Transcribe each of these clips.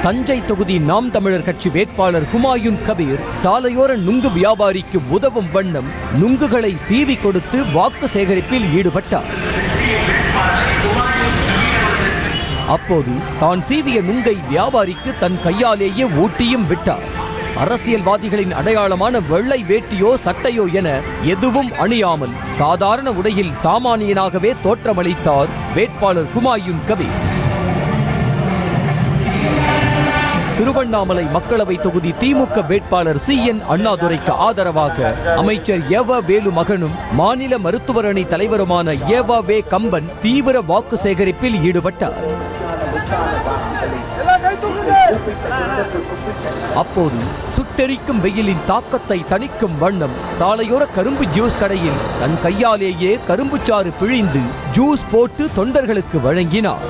தஞ்சை தொகுதி நாம் தமிழர் கட்சி வேட்பாளர் ஹுமாயூன் கபீர் சாலையோர நுங்கு வியாபாரிக்கு உதவும் வண்ணம் நுங்குகளை சீவி கொடுத்து வாக்கு சேகரிப்பில் ஈடுபட்டார். அப்போது தான் சீவிய நுங்கை வியாபாரிக்கு தன் கையாலேயே ஊட்டியும் விட்டார். அரசியல்வாதிகளின் அடையாளமான வெள்ளை வேட்டியோ சட்டையோ என எதுவும் அணியாமல் சாதாரண உடையில் சாமானியனாகவே தோற்றமளித்தார் வேட்பாளர் ஹுமாயூன் கபீர். திருவண்ணாமலை மக்களவை தொகுதி திமுக வேட்பாளர் CN அண்ணாதுரைக்கு ஆதரவாக அமைச்சர் ஏவா வேலு மகனும் மாநில மருத்துவர் அணி தலைவருமான ஏவா வே கம்பன் தீவிர வாக்கு சேகரிப்பில் ஈடுபட்டார். அப்போது சுட்டெரிக்கும் வெயிலின் தாக்கத்தை தணிக்கும் வண்ணம் சாலையோர கரும்பு ஜூஸ் கடையில் தன் கையாலேயே கரும்புச்சாறு பிழிந்து ஜூஸ் போட்டு தொண்டர்களுக்கு வழங்கினார்.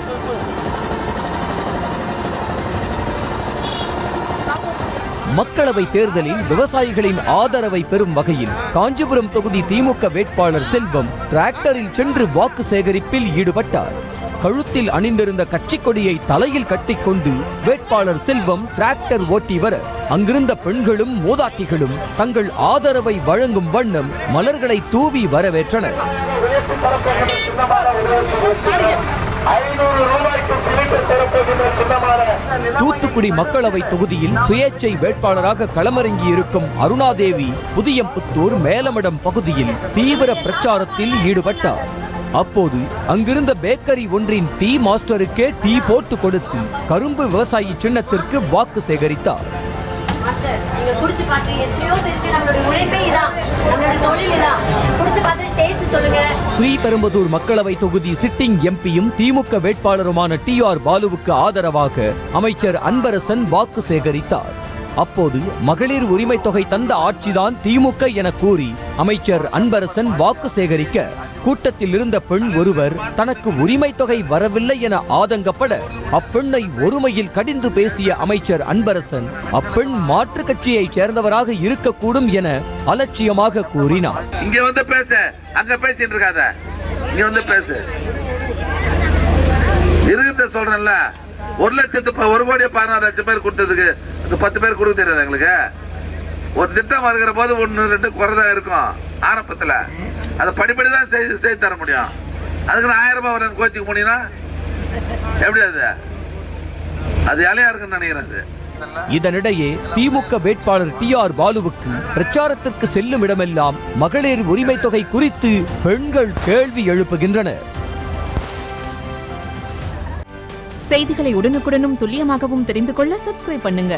மக்களவை தேர்தலில் விவசாயிகளின் ஆதரவை பெறும் வகையில் காஞ்சிபுரம் தொகுதி திமுக வேட்பாளர் செல்வம் டிராக்டரில் சென்று வாக்கு சேகரிப்பில் ஈடுபட்டார். கழுத்தில் அணிந்திருந்த கட்சி கொடியை தலையில் கட்டிக்கொண்டு வேட்பாளர் செல்வம் டிராக்டர் ஓட்டி வர அங்கிருந்த பெண்களும் மூதாட்டிகளும் தங்கள் ஆதரவை வழங்கும் வண்ணம் மலர்களை தூவி வரவேற்றனர். தூத்துக்குடி மக்களவை தொகுதியில் சுயேட்சை வேட்பாளராக களமிறங்கி இருக்கும் அருணாதேவி புதியம்புத்தூர் மேலமடம் பகுதியில் தீவிர பிரச்சாரத்தில் ஈடுபட்டார். அப்போது அங்கிருந்த பேக்கரி ஒன்றின் டீ மாஸ்டருக்கே டீ போட்டு கொடுத்து கரும்பு விவசாயி சின்னத்திற்கு வாக்கு சேகரித்தார். ஸ்ரீபெரும்புதூர் மக்களவை தொகுதி சிட்டிங் எம்பியும் திமுக வேட்பாளருமான TR பாலுவுக்கு ஆதரவாக அமைச்சர் அன்பரசன் வாக்கு சேகரித்தார். அப்போது மகளிர் உரிமை தொகை தந்த ஆட்சிதான் திமுக என கூறி அமைச்சர் அன்பரசன் வாக்கு சேகரிக்க கூட்டத்தில் இருந்த பெண் ஒருவர் தனக்கு உரிமை தொகை வரவில்லை என ஆதங்கப்பட அப்பெண்ணை ஒருமையில் கடிந்து பேசிய அமைச்சர் அன்பரசன் அப்பெண் மாற்று கட்சியை சேர்ந்தவராக இருக்கக்கூடும் என அலட்சியமாக கூறினார். இங்க வந்து பேச, அங்க பேசிட்டு இருக்காத, இங்க வந்து பேசு. இருக்கிறத சொல்றேன்ல, 1,16,16,00,000 பேர் கொடுத்ததுக்கு 10 பேர் கொடுக்க தெரியாது எங்களுக்கு. ஒரு திட்டம் வருகிற போது 1-2 குறைதான் இருக்கும் ஆரம்பத்துல. அதை படிப்படி தான் செய்து தர முடியும். அதுக்கு 1000 ரூபாய் வர கோச்சிக்க முடியும்னா எப்படி? அது இலையா இருக்குன்னு நினைக்கிறேன். இதனிடையே திமுக வேட்பாளர் TR பாலுவுக்கு பிரச்சாரத்திற்கு செல்லும் இடமெல்லாம் மகளிர் உரிமை தொகை குறித்து பெண்கள் கேள்வி எழுப்புகின்றனர். செய்திகளை உடனுக்குடனும் துல்லியமாகவும் தெரிந்து கொள்ள சப்ஸ்கிரைப் பண்ணுங்க.